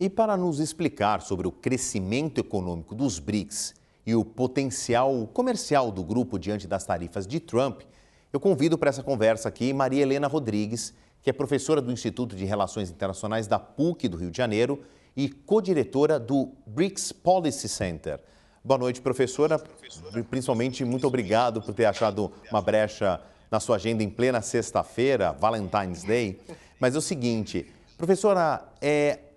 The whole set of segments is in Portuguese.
E para nos explicar sobre o crescimento econômico dos BRICS e o potencial comercial do grupo diante das tarifas de Trump, eu convido para essa conversa aqui Maria Helena Rodrigues, que é professora do Instituto de Relações Internacionais da PUC do Rio de Janeiro e co-diretora do BRICS Policy Center. Boa noite, professora. Principalmente, muito obrigado por ter achado uma brecha na sua agenda em plena sexta-feira, Valentine's Day. Mas é o seguinte, professora,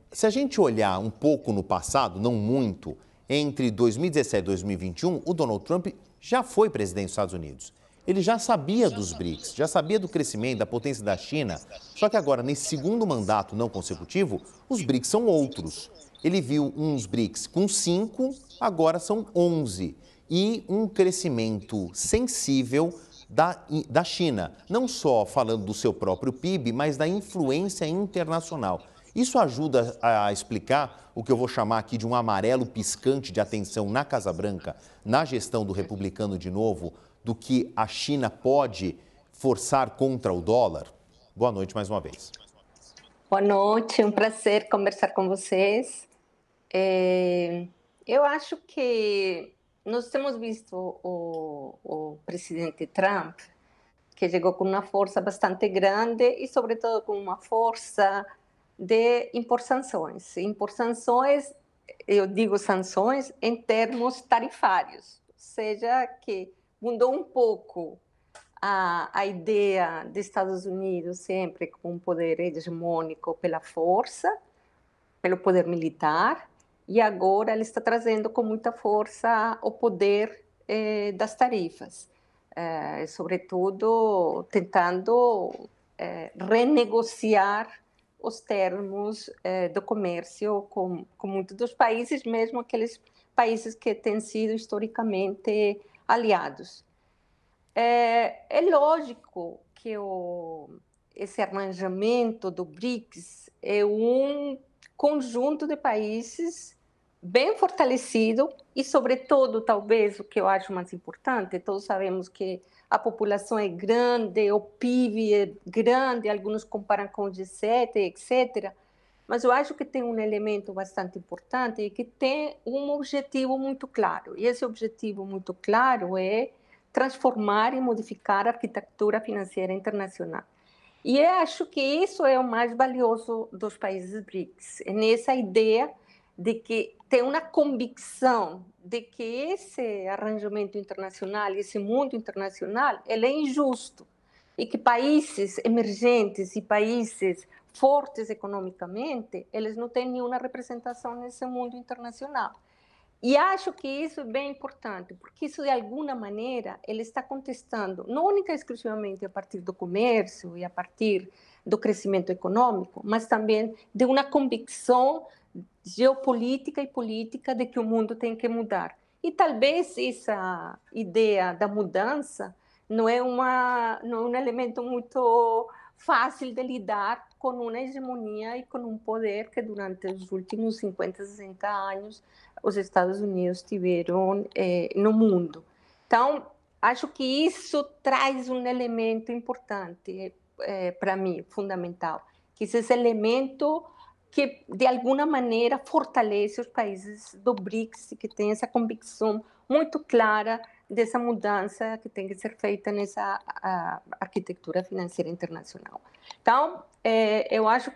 se a gente olhar um pouco no passado, não muito, entre 2017 e 2021, o Donald Trump já foi presidente dos Estados Unidos. Ele já sabia dos BRICS, já sabia do crescimento, da potência da China, só que agora, nesse segundo mandato não consecutivo, os BRICS são outros. Ele viu uns BRICS com 5, agora são 11. E um crescimento sensível da China, não só falando do seu próprio PIB, mas da influência internacional. Isso ajuda a explicar o que eu vou chamar aqui de um amarelo piscante de atenção na Casa Branca, na gestão do republicano de novo, do que a China pode forçar contra o dólar? Boa noite mais uma vez. Boa noite, um prazer conversar com vocês. Eu acho que nós temos visto o presidente Trump, que chegou com uma força bastante grande e, sobretudo, com uma força de impor sanções. Impor sanções, eu digo sanções em termos tarifários, ou seja, que mudou um pouco a ideia dos Estados Unidos sempre como um poder hegemônico pela força, pelo poder militar, e agora ele está trazendo com muita força o poder das tarifas, sobretudo tentando renegociar os termos do comércio com muitos dos países, mesmo aqueles países que têm sido historicamente aliados. É lógico que esse arranjamento do BRICS é um conjunto de países bem fortalecido e, sobretudo, talvez o que eu acho mais importante, todos sabemos que a população é grande, o PIB é grande, alguns comparam com o G7, etc., mas eu acho que tem um elemento bastante importante e que tem um objetivo muito claro, e esse objetivo muito claro é transformar e modificar a arquitetura financeira internacional. E eu acho que isso é o mais valioso dos países BRICS, nessa ideia de que tem uma convicção de que esse arranjamento internacional, esse mundo internacional, ele é injusto e que países emergentes e países fortes economicamente, eles não têm nenhuma representação nesse mundo internacional. E acho que isso é bem importante, porque isso, de alguma maneira, ele está contestando, não única e exclusivamente a partir do comércio e a partir do crescimento econômico, mas também de uma convicção geopolítica e política de que o mundo tem que mudar. E talvez essa ideia da mudança não é um elemento muito fácil de lidar com uma hegemonia e com um poder que durante os últimos 50, 60 anos os Estados Unidos tiveram no mundo. Então, acho que isso traz um elemento importante para mim, fundamental, que esse elemento que, de alguma maneira, fortalece os países do BRICS, que tem essa convicção muito clara dessa mudança que tem que ser feita nessa arquitetura financeira internacional. Então, eu acho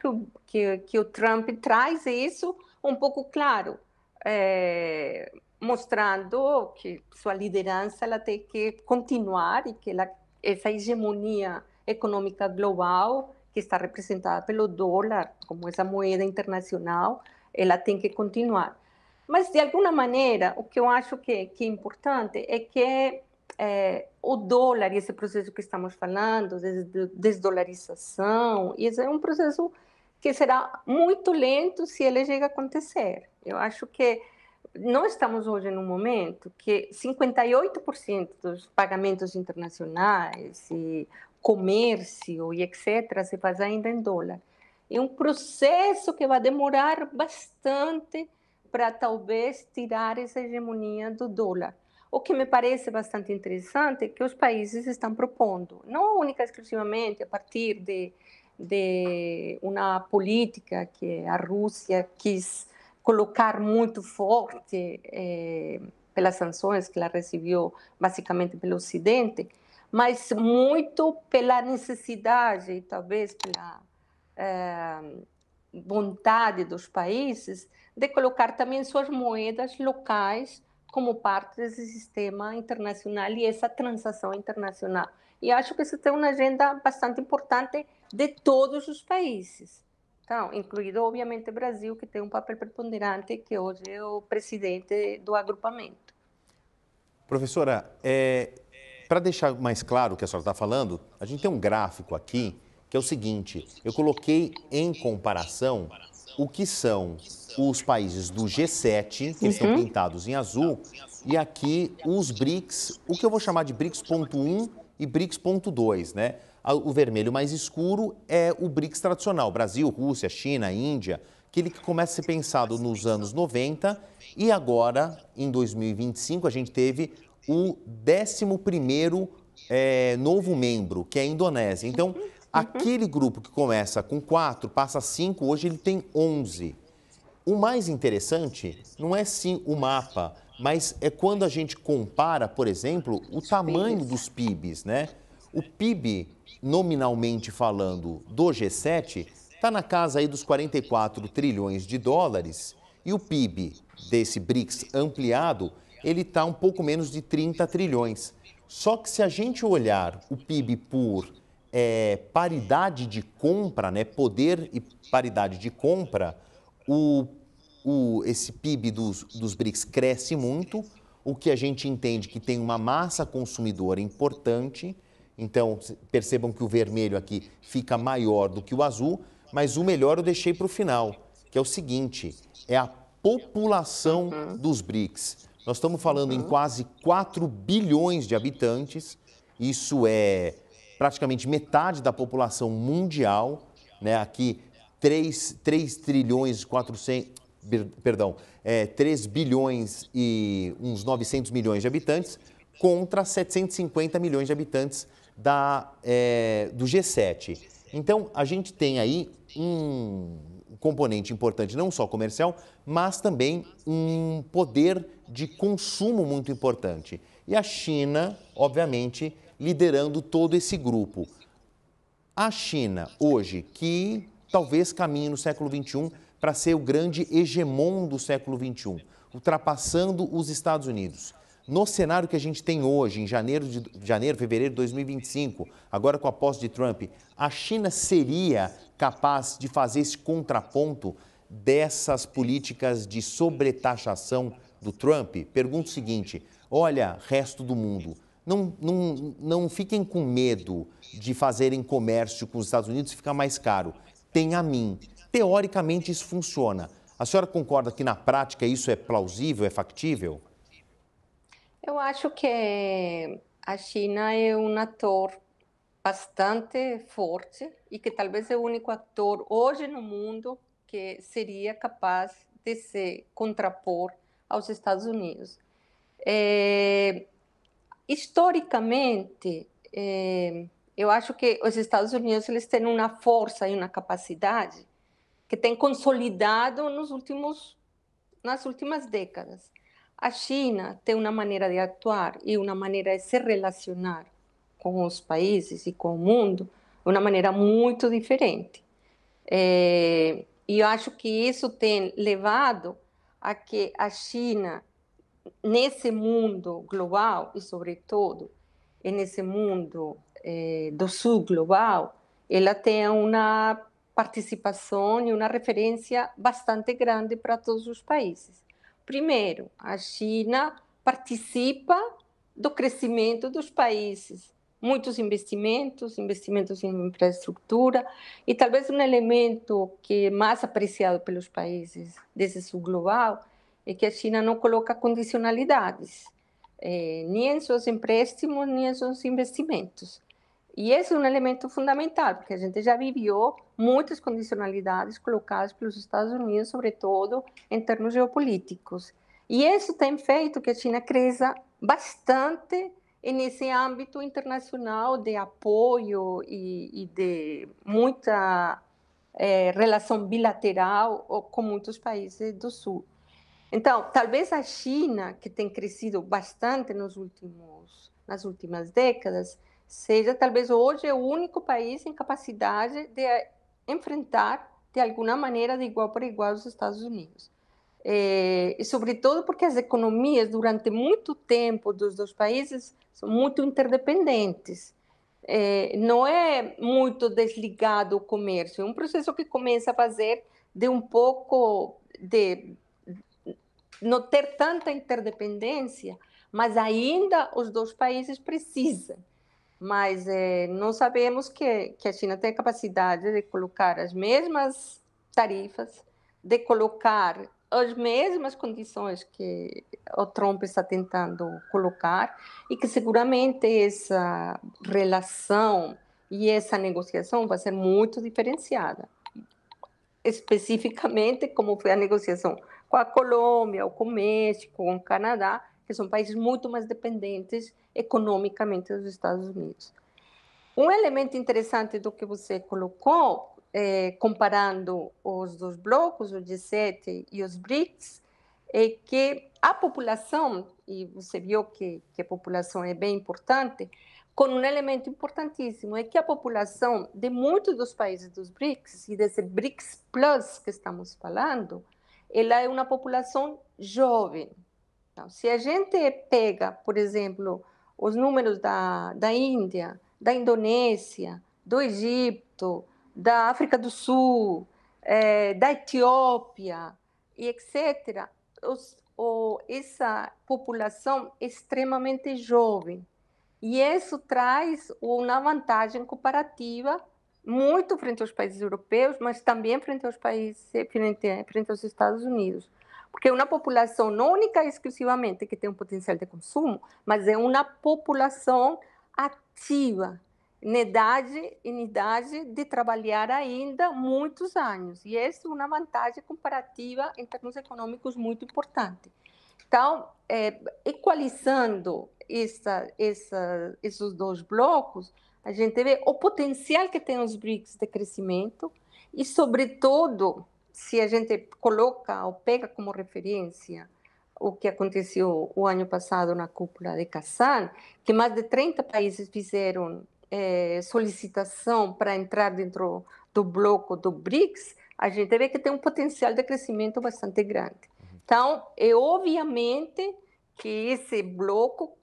que o Trump traz isso um pouco claro, mostrando que sua liderança ela tem que continuar e que essa hegemonia econômica global que está representada pelo dólar, como essa moeda internacional, ela tem que continuar. Mas, de alguma maneira, o que eu acho que é importante é que o dólar e esse processo que estamos falando, de desdolarização, esse é um processo que será muito lento se ele chega a acontecer. Eu acho que nós estamos hoje num momento que 58% dos pagamentos internacionais e comércio e etc. se faz ainda em dólar. É um processo que vai demorar bastante para talvez tirar essa hegemonia do dólar. O que me parece bastante interessante é que os países estão propondo, não única e exclusivamente a partir de uma política que a Rússia quis colocar muito forte pelas sanções que ela recebeu basicamente pelo Ocidente, mas muito pela necessidade e talvez pela vontade dos países de colocar também suas moedas locais como parte desse sistema internacional e essa transação internacional. E acho que isso tem uma agenda bastante importante de todos os países, então, incluído, obviamente, o Brasil, que tem um papel preponderante, que hoje é o presidente do agrupamento. Professora, para deixar mais claro o que a senhora está falando, a gente tem um gráfico aqui que é o seguinte: eu coloquei em comparação o que são os países do G7, que eles estão pintados em azul, e aqui os BRICS, o que eu vou chamar de BRICS.1 e BRICS.2, né? O vermelho mais escuro é o BRICS tradicional, Brasil, Rússia, China, Índia, aquele que começa a ser pensado nos anos 90 e agora, em 2025, a gente teve o 11º novo membro, que é a Indonésia. Então, aquele grupo que começa com 4, passa a 5, hoje ele tem 11. O mais interessante não é sim o mapa, mas é quando a gente compara, por exemplo, o tamanho dos PIBs, né? O PIB, nominalmente falando, do G7 está na casa aí dos 44 trilhões de dólares e o PIB desse BRICS ampliado, ele está um pouco menos de 30 trilhões. Só que se a gente olhar o PIB por paridade de compra, né, poder e paridade de compra, esse PIB dos BRICS cresce muito, o que a gente entende que tem uma massa consumidora importante. Então, percebam que o vermelho aqui fica maior do que o azul, mas o melhor eu deixei para o final, que é o seguinte, é a população dos BRICS. Nós estamos falando em quase 4 bilhões de habitantes, isso é praticamente metade da população mundial, né? Aqui 3 trilhões 400, perdão, 3 bilhões e uns 900 milhões de habitantes contra 750 milhões de habitantes do G7. Então, a gente tem aí um componente importante, não só comercial, mas também um poder de consumo muito importante. E a China, obviamente, liderando todo esse grupo. A China, hoje, que talvez caminhe no século XXI para ser o grande hegemon do século XXI, ultrapassando os Estados Unidos. No cenário que a gente tem hoje, em fevereiro de 2025, agora com a posse de Trump, a China seria capaz de fazer esse contraponto dessas políticas de sobretaxação do Trump? Pergunto o seguinte, olha, resto do mundo, não fiquem com medo de fazerem comércio com os Estados Unidos e ficar mais caro. Tem a mim. Teoricamente isso funciona. A senhora concorda que na prática isso é plausível, é factível? Eu acho que a China é um ator bastante forte e que talvez é o único ator hoje no mundo que seria capaz de se contrapor aos Estados Unidos. Historicamente, eu acho que os Estados Unidos eles têm uma força e uma capacidade que tem consolidado nas últimas décadas. A China tem uma maneira de atuar e uma maneira de se relacionar com os países e com o mundo de uma maneira muito diferente. E eu acho que isso tem levado a que a China, nesse mundo global e, sobretudo, nesse mundo do sul global, ela tenha uma participação e uma referência bastante grande para todos os países. Primeiro, a China participa do crescimento dos países, muitos investimentos em infraestrutura, e talvez um elemento que é mais apreciado pelos países desse sul global é que a China não coloca condicionalidades, nem em seus empréstimos, nem em seus investimentos. E esse é um elemento fundamental, porque a gente já viveu muitas condicionalidades colocadas pelos Estados Unidos, sobretudo em termos geopolíticos. E isso tem feito que a China cresça bastante e nesse âmbito internacional de apoio e de muita relação bilateral com muitos países do Sul. Então, talvez a China, que tem crescido bastante nas últimas décadas, seja talvez hoje o único país em capacidade de enfrentar, de alguma maneira, de igual para igual, os Estados Unidos. E sobretudo porque as economias, durante muito tempo, dos dois países são muito interdependentes. Não é muito desligado o comércio, é um processo que começa a fazer de um pouco de não ter tanta interdependência, mas ainda os dois países precisam. Mas nós sabemos que a China tem a capacidade de colocar as mesmas tarifas, de colocar as mesmas condições que o Trump está tentando colocar, e que seguramente essa relação e essa negociação vai ser muito diferenciada. Especificamente, como foi a negociação com a Colômbia, ou com o México, com o Canadá, que são países muito mais dependentes economicamente dos Estados Unidos. Um elemento interessante do que você colocou, comparando os dois blocos, o G7 e os BRICS, é que a população, e você viu que a população é bem importante, com um elemento importantíssimo, é que a população de muitos dos países dos BRICS, e desse BRICS Plus que estamos falando, ela é uma população jovem. Então, se a gente pega, por exemplo, os números da Índia, da Indonésia, do Egito, da África do Sul, da Etiópia, e etc., essa população é extremamente jovem. E isso traz uma vantagem comparativa muito frente aos países europeus, mas também frente aos países, frente aos Estados Unidos. Porque é uma população não única e exclusivamente que tem um potencial de consumo, mas é uma população ativa, em idade de trabalhar ainda muitos anos. E essa é uma vantagem comparativa em termos econômicos muito importante. Então, equalizando esses dois blocos, a gente vê o potencial que tem os BRICS de crescimento e, sobretudo, se a gente coloca ou pega como referência o que aconteceu o ano passado na cúpula de Kazan, que mais de 30 países fizeram solicitação para entrar dentro do bloco do BRICS, a gente vê que tem um potencial de crescimento bastante grande. Então, obviamente que esse bloco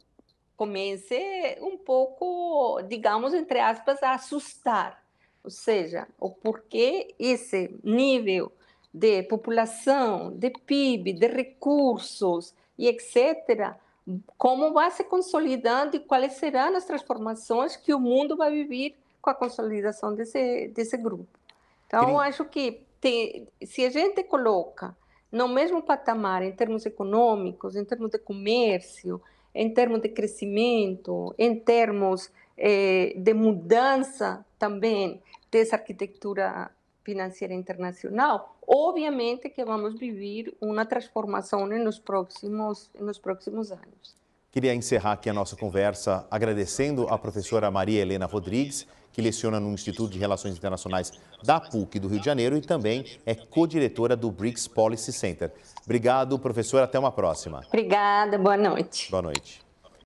comece um pouco, digamos, entre aspas, a assustar. Ou seja, o porquê esse nível de população, de PIB, de recursos e etc., como vai se consolidando e quais serão as transformações que o mundo vai viver com a consolidação desse grupo. Então, eu acho que se a gente coloca no mesmo patamar em termos econômicos, em termos de comércio, em termos de crescimento, em termos de mudança também dessa arquitetura financeira internacional, obviamente que vamos viver uma transformação nos próximos anos. Queria encerrar aqui a nossa conversa agradecendo a professora Maria Helena Rodrigues, que leciona no Instituto de Relações Internacionais da PUC do Rio de Janeiro e também é co-diretora do BRICS Policy Center. Obrigado, professora. Até uma próxima. Obrigada. Boa noite. Boa noite.